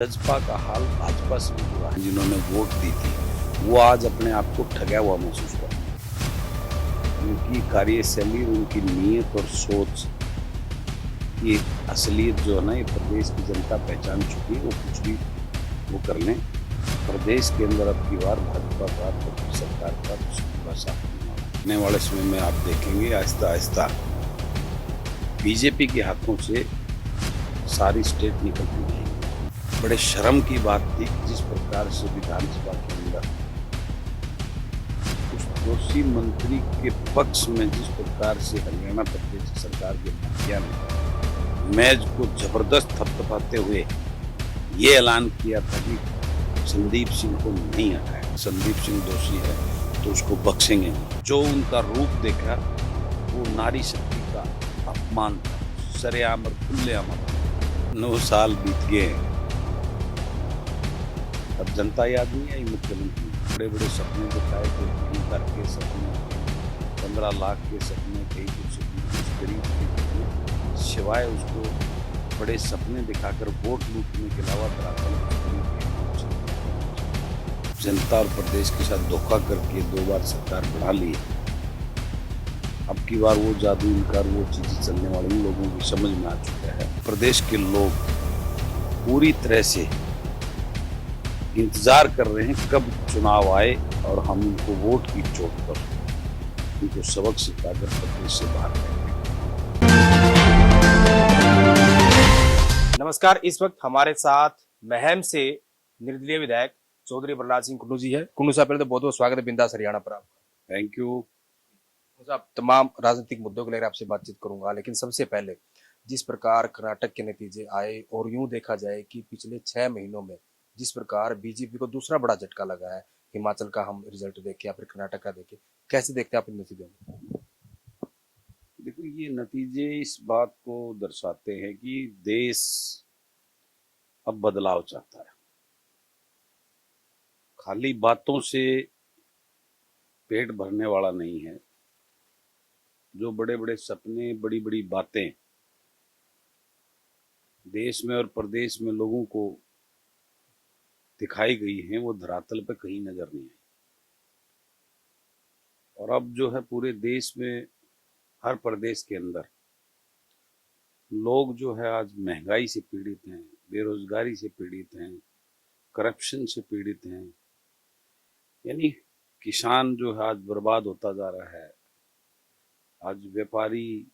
भाजपा का हाल भाजपा से भी हुआ है। जिन्होंने वोट दी थी वो आज अपने आप को ठगा हुआ महसूस कर रहे हैं। उनकी कार्यशैली, उनकी नीयत और सोच, ये असलियत जो है ना, ये प्रदेश की जनता पहचान चुकी है। वो कुछ भी वो कर लें, प्रदेश के अंदर अब की बार भाजपा का तो सरकार का पूरा साथ होने वाला है। आने वाले समय में आप देखेंगे आहिस्ता आहिस्ता बीजेपी के हाथों से सारी स्टेट निकलती जाएगी। बड़े शर्म की बात थी जिस प्रकार से विधानसभा के अंदर उस दोषी मंत्री के पक्ष में जिस प्रकार से हरियाणा प्रदेश सरकार के मुखिया ने मैच को जबरदस्त थपथपाते हुए ये ऐलान किया था कि संदीप सिंह को नहीं हटाया। संदीप सिंह दोषी है तो उसको बख्शेंगे नहीं। जो उनका रूप देखा वो नारी शक्ति का अपमान था, सरेआम और खुलेआम। 9 साल बीत गए, अब जनता याद नहीं आई मुख्यमंत्री। बड़े बड़े सपने दिखाए थे, कहीं घर के सपने, कहीं 15 लाख के सपने, कहीं कुछ गरीब के, सिवाय उसको बड़े सपने दिखाकर वोट लूटने के अलावा जनता और प्रदेश के साथ धोखा करके 2 बार सरकार बढ़ा ली। अब की बार वो जादू इनकार वो चीजें चलने वाले लोगों की समझ में आ चुका है। प्रदेश के लोग पूरी तरह से इंतजार कर रहे हैं कब चुनाव आए और हम उनको वोट की चोट पर उनको सबक सिखाकर प्रदेश से बाहर करेंगे। नमस्कार। इस वक्त हमारे साथ महम से निर्दलीय विधायक चौधरी प्रहलाद सिंह कुन्नू जी है। कुन्नू साहब, पहले तो बहुत बहुत स्वागत है बिंदास हरियाणा पर आपका। Thank you. साहब, तमाम राजनीतिक मुद्दों को लेकर आपसे बातचीत करूंगा, लेकिन सबसे पहले जिस प्रकार कर्नाटक के नतीजे आए और यूं देखा जाए कि पिछले 6 महीनों में जिस प्रकार बीजेपी को दूसरा बड़ा झटका लगा है, हिमाचल का हम रिजल्ट देखे या फिर कर्नाटक का देखे, कैसे देखते हैं आप इन नतीजों में? देखो, ये नतीजे इस बात को दर्शाते हैं कि देश अब बदलाव चाहता है। खाली बातों से पेट भरने वाला नहीं है। जो बड़े बड़े सपने, बड़ी बड़ी बातें देश में और प्रदेश में लोगों को दिखाई गई हैं, वो धरातल पे कहीं नजर नहीं आई। और अब जो है पूरे देश में, हर प्रदेश के अंदर लोग जो है आज महंगाई से पीड़ित हैं, बेरोजगारी से पीड़ित हैं, करप्शन से पीड़ित हैं। यानी किसान जो है आज बर्बाद होता जा रहा है। आज व्यापारी,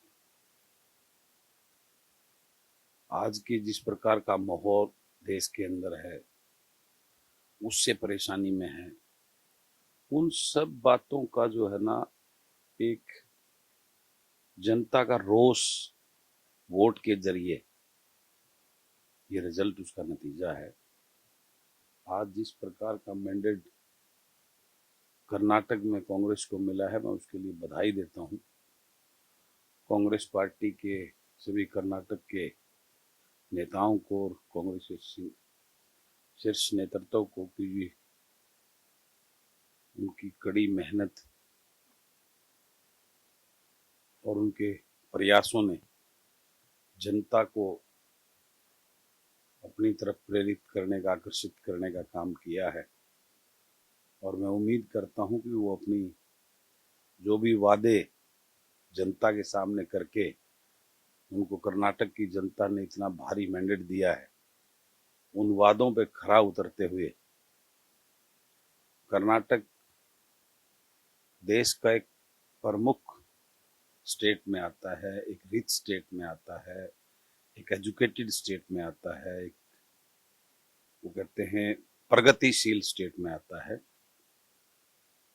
आज के जिस प्रकार का माहौल देश के अंदर है उससे परेशानी में है। उन सब बातों का जो है ना, एक जनता का रोष वोट के जरिए ये रिजल्ट, उसका नतीजा है। आज जिस प्रकार का मैंडेट कर्नाटक में कांग्रेस को मिला है, मैं उसके लिए बधाई देता हूं। कांग्रेस पार्टी के सभी कर्नाटक के नेताओं को और कांग्रेस के शीर्ष नेतृत्व को कि उनकी कड़ी मेहनत और उनके प्रयासों ने जनता को अपनी तरफ प्रेरित करने का, आकर्षित करने का काम किया है। और मैं उम्मीद करता हूं कि वो अपनी जो भी वादे जनता के सामने करके, उनको कर्नाटक की जनता ने इतना भारी मैंडेट दिया है, उन वादों पे खरा उतरते हुए कर्नाटक देश का एक प्रमुख स्टेट में आता है, एक रिच स्टेट में आता है, एक एजुकेटेड स्टेट में आता है, एक वो कहते हैं प्रगतिशील स्टेट में आता है।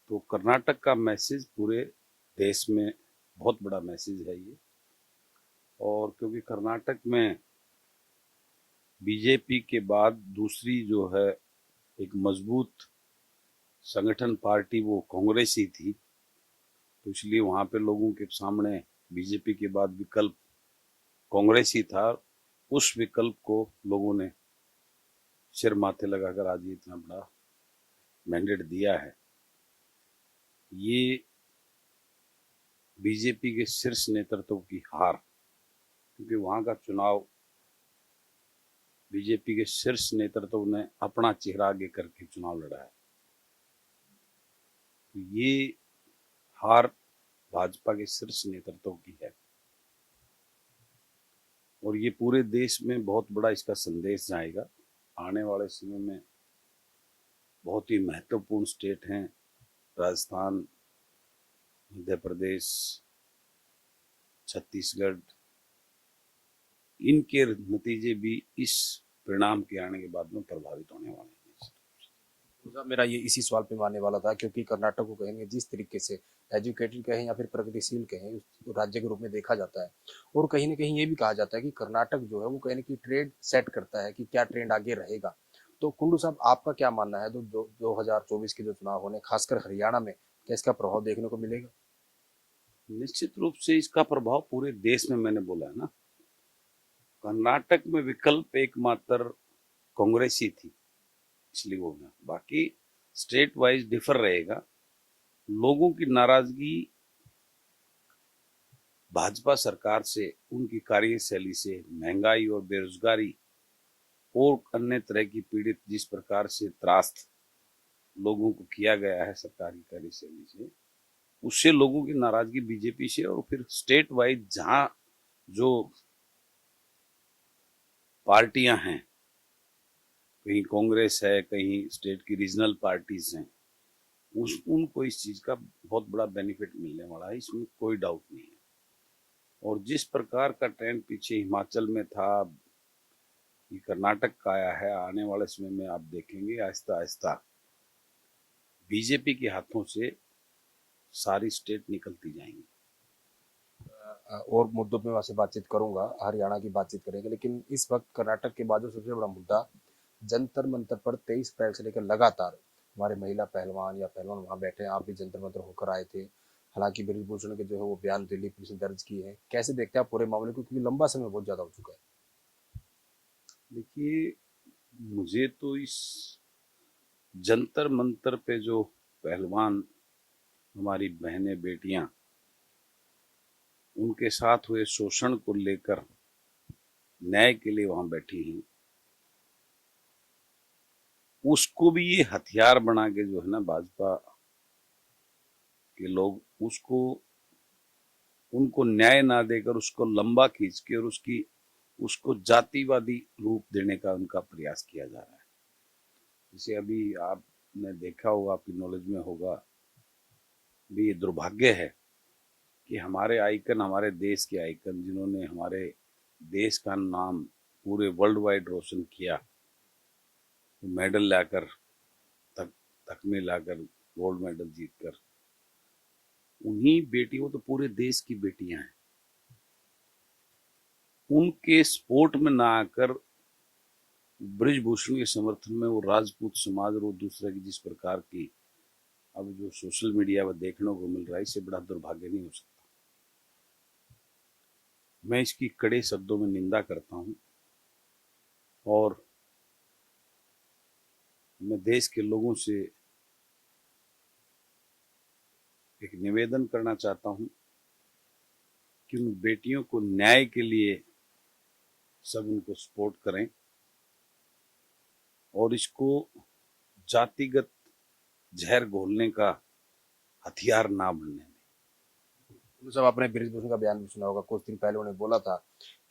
तो कर्नाटक का मैसेज पूरे देश में बहुत बड़ा मैसेज है ये। और क्योंकि कर्नाटक में बीजेपी के बाद दूसरी जो है एक मजबूत संगठन पार्टी वो कांग्रेस ही थी, तो इसलिए वहां पे लोगों के सामने बीजेपी के बाद विकल्प कांग्रेस ही था। उस विकल्प को लोगों ने सिर माथे लगाकर आज ये इतना बड़ा मैंडेट दिया है। ये बीजेपी के शीर्ष नेतृत्व की हार, क्योंकि वहां का चुनाव बीजेपी के शीर्ष नेतृत्व ने अपना चेहरा आगे करके चुनाव लड़ा है। तो ये हार भाजपा के शीर्ष नेतृत्व की है और ये पूरे देश में बहुत बड़ा इसका संदेश जाएगा। आने वाले समय में बहुत ही महत्वपूर्ण स्टेट हैं राजस्थान, मध्य प्रदेश, छत्तीसगढ़, इनके नतीजे भी इस परिणाम के आने के बाद में प्रभावित होने वाले हैं। साहब, मेरा ये इसी सवाल पे मानने वाला था, क्योंकि कर्नाटक को कहेंगे जिस तरीके से एजुकेटेड कहें या फिर प्रगतिशील कहें उस राज्य के रूप में देखा जाता है, और कहीं ना कहीं ये भी कहा जाता है कि कर्नाटक जो है वो कहीं ना कहीं ट्रेंड सेट करता है कि क्या ट्रेंड आगे रहेगा। तो कुंडू साहब, आपका क्या मानना है, 2024 के जो चुनाव होने, खासकर हरियाणा में, क्या इसका प्रभाव देखने को मिलेगा? निश्चित रूप से इसका प्रभाव पूरे देश में, मैंने बोला है ना, कर्नाटक में विकल्प एकमात्र कांग्रेस ही थी, इसलिए वो ना, बाकी स्टेट वाइज डिफर रहेगा। लोगों की नाराजगी भाजपा सरकार से, उनकी कार्यशैली से, महंगाई और बेरोजगारी और अन्य तरह की पीड़ित जिस प्रकार से त्रास्त लोगों को किया गया है सरकारी कार्यशैली से, उससे लोगों की नाराजगी बीजेपी से, और फिर स्टेट वाइज जहां जो पार्टियां हैं, कहीं कांग्रेस है, कहीं स्टेट की रीजनल पार्टीज हैं, उनको इस चीज का बहुत बड़ा बेनिफिट मिलने वाला है, इसमें कोई डाउट नहीं है। और जिस प्रकार का ट्रेंड पीछे हिमाचल में था, ये कर्नाटक का आया है, आने वाले समय में आप देखेंगे आहिस्ता आहिस्ता बीजेपी के हाथों से सारी स्टेट निकलती जाएंगी। और मुद्दों पे मैं आपसे बातचीत करूंगा, हरियाणा की बातचीत करेंगे, लेकिन इस वक्त कर्नाटक के बाद जो सबसे बड़ा मुद्दा, जंतर मंतर पर 23 अप्रैल से लेकर लगातार हमारे महिला पहलवान या पहलवान वहां बैठे हैं, आप भी जंतर मंतर होकर आए थे। हालांकि ब्रिजभूषण के जो है वो बयान दिल्ली पुलिस ने दर्ज किए हैं, कैसे देखते हैं आप पूरे मामले को, क्योंकि लंबा समय बहुत ज्यादा हो चुका है? देखिए, मुझे तो इस जंतर मंतर पे जो पहलवान, हमारी बहनें बेटियां, उनके साथ हुए शोषण को लेकर न्याय के लिए वहां बैठी हैं, उसको भी ये हथियार बना के जो है ना भाजपा के लोग, उसको, उनको न्याय ना देकर उसको लंबा खींच के और उसको जातिवादी रूप देने का उनका प्रयास किया जा रहा है। जैसे अभी आपने देखा होगा, आपकी नॉलेज में होगा, भी ये दुर्भाग्य है कि हमारे आइकन, हमारे देश के आइकन, जिन्होंने हमारे देश का नाम पूरे वर्ल्ड वाइड रोशन किया, तो मेडल लाकर, तकमे लाकर, गोल्ड मेडल जीतकर, उन्हीं बेटियों, तो पूरे देश की बेटियां हैं, उनके स्पोर्ट में ना आकर ब्रिजभूषण के समर्थन में वो राजपूत समाज और दूसरे की जिस प्रकार की अब जो सोशल मीडिया पर देखने को मिल रहा है, इससे बड़ा दुर्भाग्य नहीं हो सकता। मैं इसकी कड़े शब्दों में निंदा करता हूं और मैं देश के लोगों से एक निवेदन करना चाहता हूं कि उन बेटियों को न्याय के लिए सब उनको सपोर्ट करें और इसको जातिगत जहर घोलने का हथियार ना बनने दें। सब आपने ब्रिजभूषण का बयान भी सुना होगा, कुछ दिन पहले उन्होंने बोला था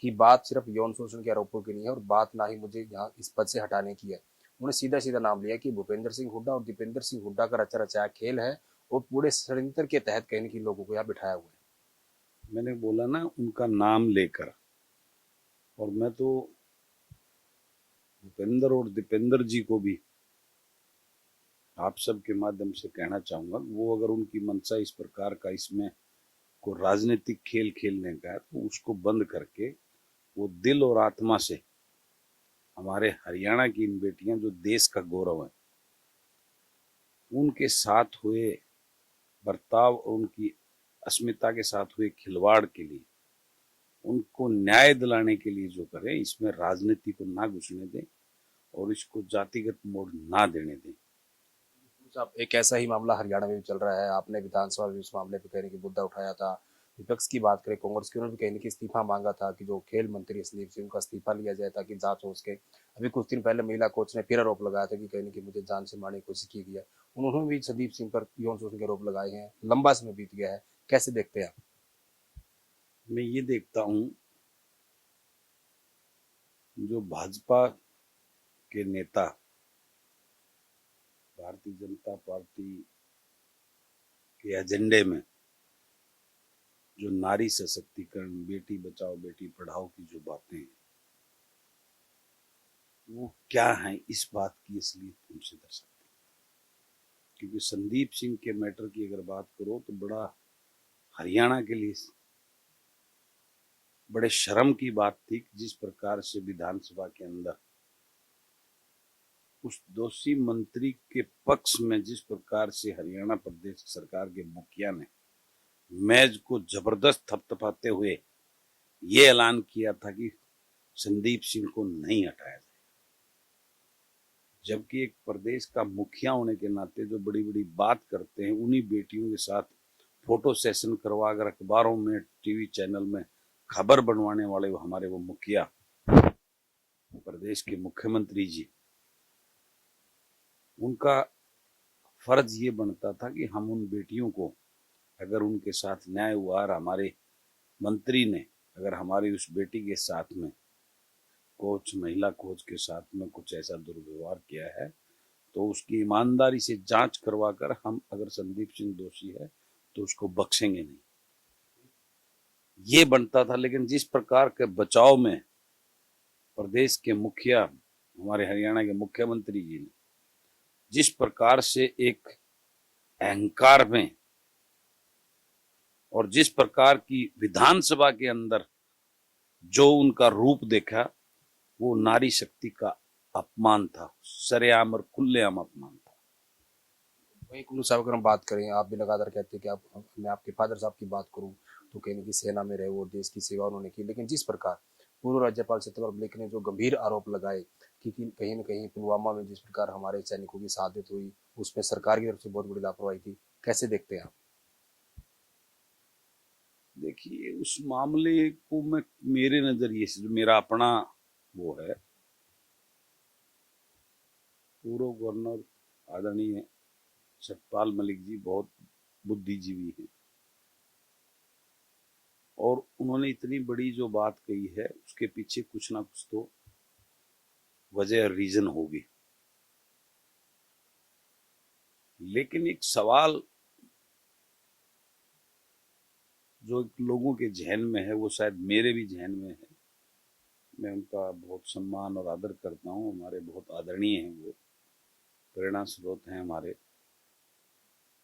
कि बात सिर्फ यौन शोषण के आरोपों की नहीं है और बात ना ही मुझे यहाँ इस पद से हटाने की है। उन्होंने सीधा सीधा नाम लिया कि भूपेंद्र सिंह हुड्डा और दीपेंद्र सिंह हुड्डा का रचा रचाया खेल है और पूरे षड्यंत्र के तहत कहीं की लोगों को यहाँ बिठाया हुआ है। मैंने बोला ना, उनका नाम लेकर, और मैं तो भूपेंद्र और दीपेंद्र जी को भी आप सबके माध्यम से कहना चाहूंगा, वो अगर उनकी मंशा इस प्रकार का इसमें को राजनीतिक खेल खेलने का है, तो उसको बंद करके वो दिल और आत्मा से हमारे हरियाणा की इन बेटियां जो देश का गौरव है, उनके साथ हुए बर्ताव और उनकी अस्मिता के साथ हुए खिलवाड़ के लिए, उनको न्याय दिलाने के लिए जो करें, इसमें राजनीति को ना घुसने दें और इसको जातिगत मोड़ ना देने दें। साहब, एक ऐसा ही मामला हरियाणा में भी चल रहा है, आपने विधानसभा में इस मामले पे कहने की मुद्दा उठाया था, विपक्ष की बात करें, कांग्रेस की, उन्होंने भी कहीं ना कहीं इस्तीफा मांगा था कि जो खेल मंत्री संदीप सिंह का इस्तीफा लिया जाए ताकि जांच हो सके। अभी कुछ दिन पहले महिला कोच ने फिर आरोप लगाया था कि कहीं ना कहीं मुझे जान से मारने की कोशिश की गई है। उन्होंने भी संदीप सिंह पर यौन शोषण के आरोप लगाए हैं। लंबा समय बीत गया है, कैसे देखते हैं आप? मैं ये देखता हूं, जो भाजपा के नेता भारतीय जनता पार्टी के एजेंडे में जो नारी सशक्तिकरण, बेटी बचाओ बेटी पढ़ाओ की जो बातें हैं, वो क्या है, इस बात की असलियत उनसे दर्शाती है। क्योंकि संदीप सिंह के मैटर की अगर बात करो तो बड़ा हरियाणा के लिए बड़े शर्म की बात थी कि जिस प्रकार से विधानसभा के अंदर उस दोषी मंत्री के पक्ष में जिस प्रकार से हरियाणा प्रदेश सरकार के मुखिया ने मेज को जबरदस्त थपथपाते हुए ये ऐलान किया था कि संदीप सिंह को नहीं हटाया जाए, जबकि एक प्रदेश का मुखिया होने के नाते जो बड़ी बड़ी बात करते हैं, उन्हीं बेटियों के साथ फोटो सेशन करवा कर अखबारों में, टीवी चैनल में खबर बनवाने वाले हमारे वो मुखिया, प्रदेश के मुख्यमंत्री जी, उनका फर्ज ये बनता था कि हम उन बेटियों को, अगर उनके साथ न्याय हुआ और हमारे मंत्री ने अगर हमारी उस बेटी के साथ में, कोच, महिला कोच के साथ में कुछ ऐसा दुर्व्यवहार किया है, तो उसकी ईमानदारी से जांच करवा कर हम, अगर संदीप सिंह दोषी है तो उसको बख्शेंगे नहीं, ये बनता था। लेकिन जिस प्रकार के बचाव में प्रदेश के मुखिया, हमारे हरियाणा के मुख्यमंत्री जी ने जिस प्रकार से एक अहंकार में और जिस प्रकार की विधानसभा के अंदर जो उनका रूप देखा, वो नारी शक्ति का अपमान था, सरेआम और खुलेआम अपमान था। वहीं कुल्लू साहब अगर हम बात करें, आप भी लगातार कहते हैं कि आप, मैं आपके फादर साहब की बात करूं तो कहीं ना कहीं सेना में रहे, वो देश की सेवा उन्होंने की। लेकिन जिस प्रकार पूर्व राज्यपाल सत्यपाल मलिक ने जो गंभीर आरोप लगाए कि कहीं ना कहीं पुलवामा में जिस प्रकार हमारे सैनिकों की शहादत हुई, उसमें सरकार की तरफ से बहुत बड़ी लापरवाही थी, कैसे देखते हैं आप? देखिए, उस मामले को मैं, मेरे नजरिए से, जो मेरा अपना वो है, पूर्व गवर्नर आदरणीय सतपाल मलिक जी बहुत बुद्धिजीवी हैं और उन्होंने इतनी बड़ी जो बात कही है उसके पीछे कुछ ना कुछ तो वजह, रीजन होगी। लेकिन एक सवाल जो लोगों के जहन में है, वो शायद मेरे भी जहन में है, मैं उनका बहुत सम्मान और आदर करता हूँ, हमारे बहुत आदरणीय हैं, वो प्रेरणा स्रोत हैं हमारे।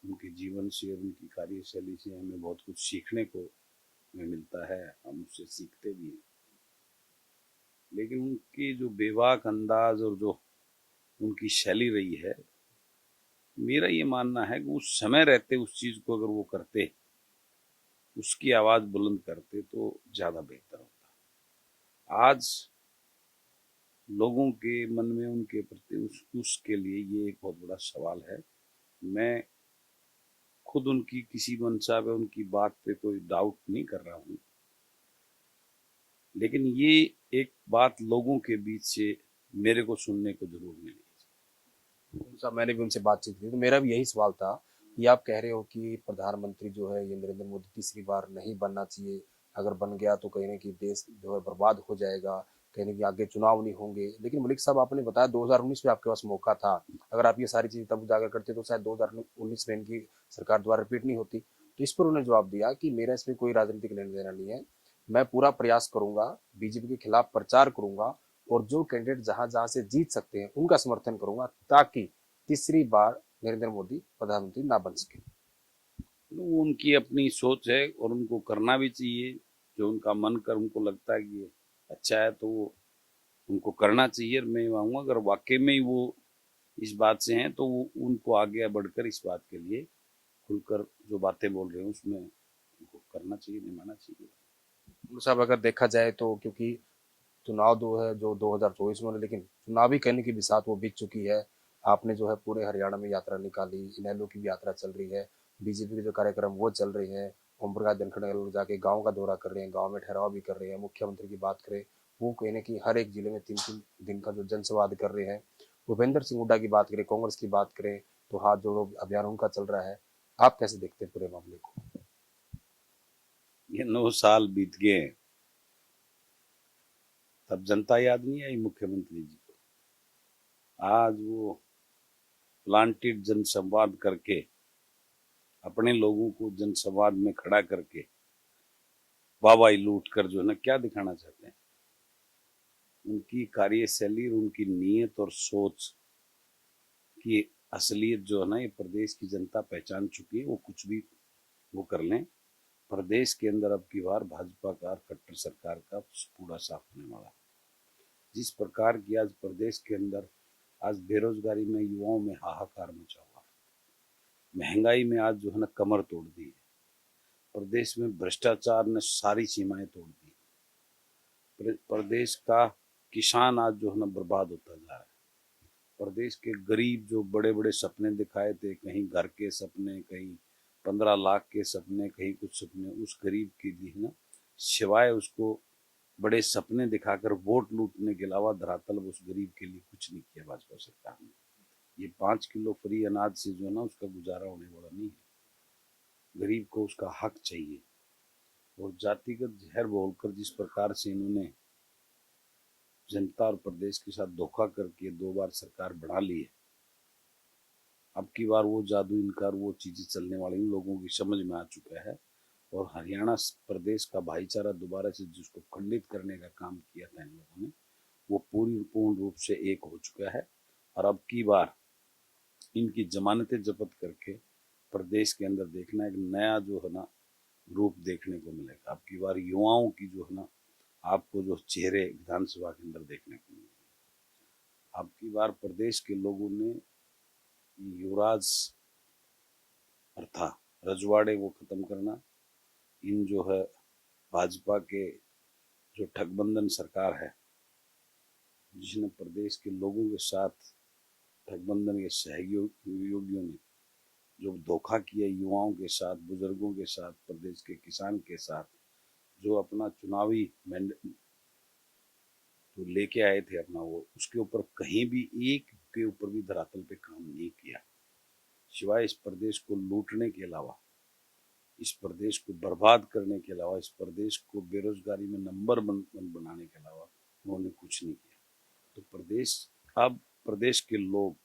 उनके जीवन से और उनकी कार्यशैली से हमें बहुत कुछ सीखने को हमें मिलता है, हम उससे सीखते भी हैं। लेकिन उनकी जो बेबाक अंदाज और जो उनकी शैली रही है, मेरा ये मानना है कि उस समय रहते उस चीज को अगर वो करते, उसकी आवाज बुलंद करते, तो ज्यादा बेहतर होता। आज लोगों के मन में उनके प्रति उसके लिए ये एक बहुत बड़ा सवाल है। मैं खुद उनकी किसी मंशा पे, उनकी बात पे कोई डाउट नहीं कर रहा हूँ, लेकिन ये एक बात लोगों के बीच से मेरे को सुनने को जरूर मिली। साहब, मैंने भी उनसे बातचीत की तो मेरा भी यही सवाल था कि आप कह रहे हो कि प्रधानमंत्री जो है ये नरेंद्र मोदी तीसरी बार नहीं बनना चाहिए, अगर बन गया तो कहीं ना कहीं देश जो है बर्बाद हो जाएगा, कहीं ना कहीं आगे चुनाव नहीं होंगे। लेकिन मलिक साहब, आपने बताया 2019 में आपके पास मौका था, अगर आप ये सारी चीजें तब उजागर करते तो शायद 2019 में इनकी सरकार द्वारा रिपीट नहीं होती। तो इस पर उन्होंने जवाब दिया कि मेरा इसमें कोई राजनीतिक लेना देना नहीं है, मैं पूरा प्रयास करूंगा, बीजेपी के खिलाफ प्रचार करूंगा और जो कैंडिडेट जहां जहां से जीत सकते हैं उनका समर्थन करूंगा ताकि तीसरी बार नरेंद्र मोदी प्रधानमंत्री ना बन सके। वो उनकी अपनी सोच है और उनको करना भी चाहिए, जो उनका मन कर उनको लगता है कि ये अच्छा है तो वो उनको करना चाहिए। और मैं मांगूंगा अगर वाकई में ही वो इस बात से हैं तो वो उनको आगे बढ़कर इस बात के लिए खुलकर जो बातें बोल रहे हैं उसमें उनको करना चाहिए, निभाना चाहिए। साहब, अगर देखा जाए तो क्योंकि चुनाव जो है जो 2024 में, लेकिन चुनावी कहने की बिसात वो बीत चुकी है। आपने जो है पूरे हरियाणा में यात्रा निकाली, इनेलो की भी यात्रा चल रही है, बीजेपी के जो कार्यक्रम वो चल रहे हैं ओम प्रकाश धनखड़ जाके गांव का दौरा कर रहे हैं, गांव में ठहराव भी कर रहे हैं। मुख्यमंत्री की बात करें, वो कहीं ना कहीं हर एक जिले में 3-3 दिन का जो जनसंवाद कर रहे हैं। भूपेंद्र सिंह हुड्डा की बात करें, कांग्रेस की बात करें, तो हाथ जोड़ो अभियान उनका चल रहा है। आप कैसे देखते हैं पूरे मामले को? ये 9 साल बीत गए हैं, तब जनता याद नहीं आई मुख्यमंत्री जी को। आज वो प्लांटेड जनसंवाद करके, अपने लोगों को जनसंवाद में खड़ा करके वाहवाही लूट कर जो है ना क्या दिखाना चाहते हैं। उनकी कार्यशैली, उनकी नीयत और सोच की असलियत जो है ना, ये प्रदेश की जनता पहचान चुकी है। वो कुछ भी वो कर लें, प्रदेश के अंदर अब की बार भाजपा का और कट्टर सरकार का पूरा साफ होने वाला है। जिस प्रकार की आज प्रदेश के अंदर आज बेरोजगारी में युवाओं में हाहाकार मचा हुआ है, महंगाई में आज जो है ना कमर तोड़ दी है, प्रदेश में भ्रष्टाचार ने सारी सीमाएं तोड़ दी, प्रदेश का किसान आज जो है ना बर्बाद होता जा रहा है। प्रदेश के गरीब जो बड़े बड़े सपने दिखाए थे, कहीं घर के सपने, कहीं 15 लाख के सपने, कहीं कुछ सपने, उस गरीब के लिए ना सिवाय उसको बड़े सपने दिखाकर वोट लूटने के अलावा धरातल उस गरीब के लिए कुछ नहीं किया भाजपा सरकार ने। ये 5 किलो फ्री अनाज से जो है ना उसका गुजारा होने वाला नहीं है। गरीब को उसका हक चाहिए। और जातिगत जहर बोलकर जिस प्रकार से इन्होंने जनता और प्रदेश के साथ धोखा करके 2 बार सरकार बढ़ा ली है, अब की बार वो जादू इनकार वो चीजें चलने वाली इन लोगों की समझ में आ चुका है। और हरियाणा प्रदेश का भाईचारा दोबारा से जिसको खंडित करने का काम किया था इन लोगों ने, वो पूर्ण रूप से एक हो चुका है। और अब की बार इनकी जमानतें जब्त करके प्रदेश के अंदर देखना एक नया जो है ना रूप देखने को मिलेगा। अब की बार युवाओं की जो है ना आपको जो चेहरे विधानसभा के अंदर देखने को मिलेंगे। अब की बार प्रदेश के लोगों ने युवराज प्रथा, रजवाड़े को खत्म करना, इन जो है भाजपा के जो ठगबंधन सरकार है, जिसने प्रदेश के लोगों के साथ ठगबंधन के सहयोगियों ने जो धोखा किया युवाओं के साथ, बुजुर्गों के साथ, प्रदेश के किसान के साथ, जो अपना चुनावी मैंडेट तो लेके आए थे अपना, वो उसके ऊपर कहीं भी एक के ऊपर भी धरातल पे काम नहीं किया, सिवाय इस प्रदेश को लूटने के अलावा, इस प्रदेश को बर्बाद करने के अलावा, इस प्रदेश को बेरोजगारी में नंबर वन बनाने के अलावा उन्होंने कुछ नहीं किया। तो प्रदेश के लोग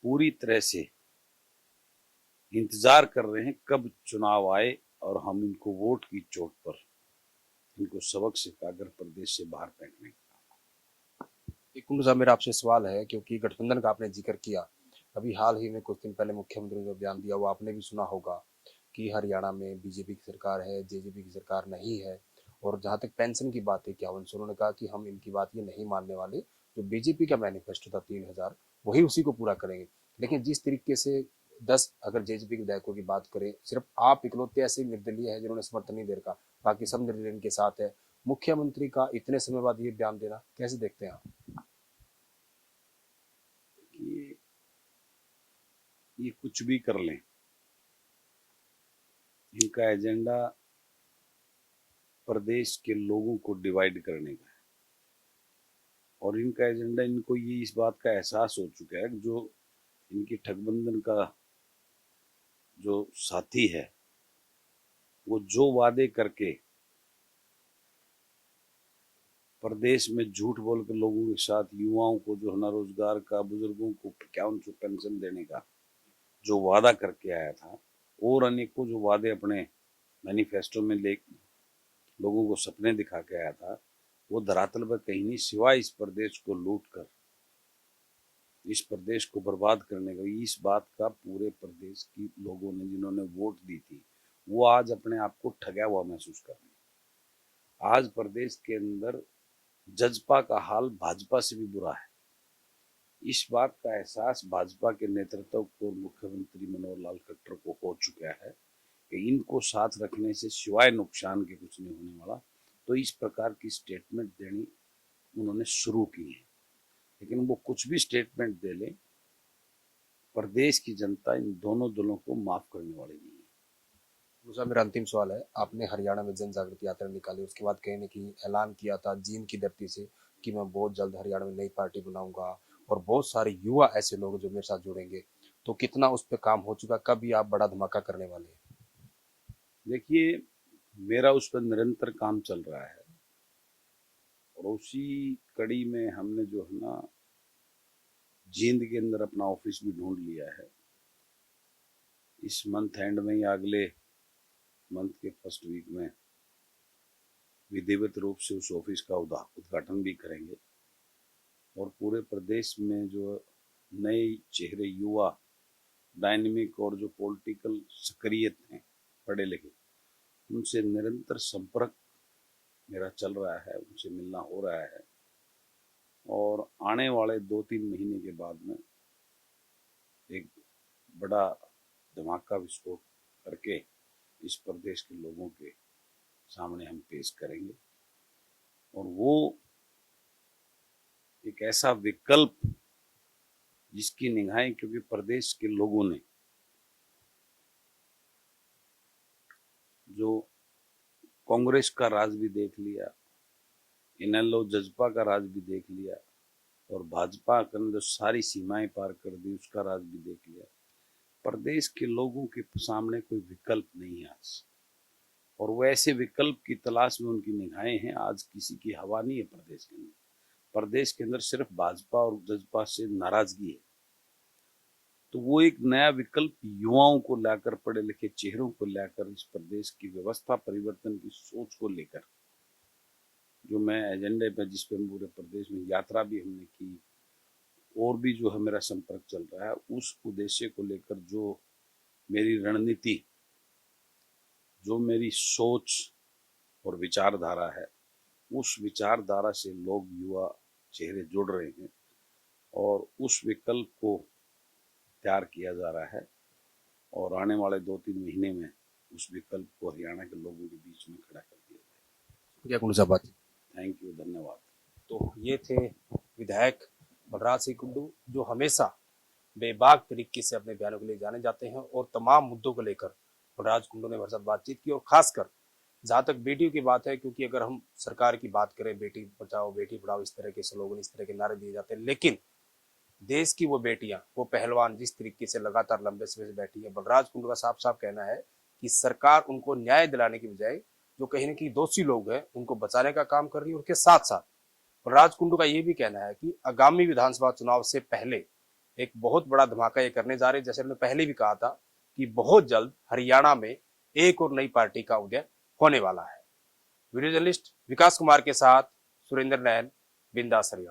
पूरी तरह से इंतजार कर रहे हैं कब चुनाव आए और हम इनको वोट की चोट पर इनको सबक सिखाकर प्रदेश से बाहर फेंकने का। एक कुंडू साहब, मेरा आपसे सवाल है, क्योंकि गठबंधन का आपने जिक्र किया, अभी हाल ही में कुछ दिन पहले मुख्यमंत्री ने जो बयान दिया वो आपने भी सुना होगा कि हरियाणा में बीजेपी की सरकार है, जेजेपी की सरकार नहीं है। और जहां तक पेंशन की बात है 5100, उन्होंने कहा कि हम इनकी बात ये नहीं मानने वाले, जो बीजेपी का मैनिफेस्टो था 3000 वही उसी को पूरा करेंगे। लेकिन जिस तरीके से 10 अगर जेजेपी के विधायकों की बात करें, सिर्फ आप इकलौते ऐसे निर्दलीय है जिन्होंने समर्थन नहीं दे रखा, बाकी सब निर्दलीय के साथ है। मुख्यमंत्री का इतने समय बाद ये बयान देना कैसे देखते हैं आप? ये कुछ भी कर लें, इनका एजेंडा प्रदेश के लोगों को डिवाइड करने का है। और इनका एजेंडा, इनको ये इस बात का एहसास हो चुका है कि जो इनकी ठगबंधन का जो साथी है, वो जो वादे करके प्रदेश में झूठ बोल के लोगों के साथ, युवाओं को जो है ना रोजगार का, बुजुर्गों को 5100 पेंशन देने का जो वादा करके आया था, और अनेकों जो वादे अपने मैनिफेस्टो में ले लोगों को सपने दिखा के आया था, वो धरातल पर कहीं नहीं, सिवाय इस प्रदेश को लूट कर, इस प्रदेश को बर्बाद करने का। इस बात का पूरे प्रदेश की लोगों ने जिन्होंने वोट दी थी, वो आज अपने आप को ठगा हुआ महसूस कर रहे हैं। आज प्रदेश के अंदर जजपा का हाल भाजपा से भी बुरा है। इस बात का एहसास भाजपा के नेतृत्व को, मुख्यमंत्री मनोहर लाल खट्टर को हो चुका है कि इनको साथ रखने से सिवाय नुकसान के कुछ नहीं होने वाला। तो इस प्रकार की स्टेटमेंट देनी उन्होंने शुरू की है। लेकिन वो कुछ भी स्टेटमेंट दे ले, प्रदेश की जनता इन दोनों दलों को माफ करने वाली नहीं है। दूसरा मेरा अंतिम सवाल है, आपने हरियाणा में जन जागृति यात्रा निकाली, उसके बाद कहीं न कहीं ऐलान किया था जींद की धरती से कि मैं बहुत जल्द हरियाणा में नई पार्टी बनाऊंगा और बहुत सारे युवा ऐसे लोग जो मेरे साथ जुड़ेंगे, तो कितना उस पर काम हो चुका, कब ये आप बड़ा धमाका करने वाले हैं? देखिए, मेरा उस पर निरंतर काम चल रहा है और उसी कड़ी में हमने जो है ना जींद के अंदर अपना ऑफिस भी ढूंढ लिया है। इस मंथ एंड में या अगले मंथ के फर्स्ट वीक में विधिवत रूप से उस ऑफिस का उद्घाटन भी करेंगे और पूरे प्रदेश में जो नए चेहरे, युवा, डायनेमिक और जो पॉलिटिकल सक्रियत हैं, पढ़े लिखे, उनसे निरंतर संपर्क मेरा चल रहा है, उनसे मिलना हो रहा है और आने वाले 2-3 महीने के बाद में एक बड़ा धमाका विस्फोट करके इस प्रदेश के लोगों के सामने हम पेश करेंगे और वो एक ऐसा विकल्प जिसकी निगाहें, क्योंकि प्रदेश के लोगों ने जो कांग्रेस का राज भी देख लिया, इनेलो जजपा का राज भी देख लिया और भाजपा ने जो सारी सीमाएं पार कर दी उसका राज भी देख लिया, प्रदेश के लोगों के सामने कोई विकल्प नहीं है आज और वो ऐसे विकल्प की तलाश में उनकी निगाहें हैं। आज किसी की हवा नहीं है प्रदेश के अंदर, प्रदेश के अंदर सिर्फ भाजपा और जजपा से नाराजगी है। तो वो एक नया विकल्प युवाओं को लाकर, पढ़े लिखे चेहरों को लाकर, इस प्रदेश की व्यवस्था परिवर्तन की सोच को लेकर, जो मैं एजेंडे पे जिस पे पूरे प्रदेश में यात्रा भी हमने की और भी जो है मेरा संपर्क चल रहा है, उस उद्देश्य को लेकर जो मेरी रणनीति, जो मेरी सोच और विचारधारा है, उस विचारधारा से लोग, युवा चेहरे जुड़ रहे हैं और उस विकल्प को तैयार किया जा रहा है और आने वाले 2-3 महीने में उस विकल्प को हरियाणा के लोगों के बीच में खड़ा कर दिया जाएगा। क्या कुंडू साहब बात? थैंक यू, धन्यवाद। तो ये थे विधायक बलराज सिंह कुंडू, जो हमेशा बेबाक तरीके से अपने बयानों के लिए जाने जाते हैं और तमाम मुद्दों को लेकर बलराज कुंडू ने हमारे साथ बातचीत की। और खासकर जहाँ तक बेटियों की बात है, क्योंकि अगर हम सरकार की बात करें, बेटी बचाओ बेटी पढ़ाओ, इस तरह के स्लोगन, इस तरह के नारे दिए जाते हैं, लेकिन देश की वो बेटियां, वो पहलवान जिस तरीके से लगातार लंबे समय से बैठी है, बलराज कुंडू का साफ साफ कहना है कि सरकार उनको न्याय दिलाने की बजाय जो कहीं ना कहीं दोषी लोग हैं उनको बचाने का काम कर रही है। उसके साथ साथ बलराज कुंडू का ये भी कहना है कि आगामी विधानसभा चुनाव से पहले एक बहुत बड़ा धमाका ये करने जा रहे हैं। जैसे हमने पहले भी कहा था कि बहुत जल्द हरियाणा में एक और नई पार्टी का उदय होने वाला है। वीडियो जर्नलिस्ट विकास कुमार के साथ सुरेंद्र नैन, बिंदास हरियाणा।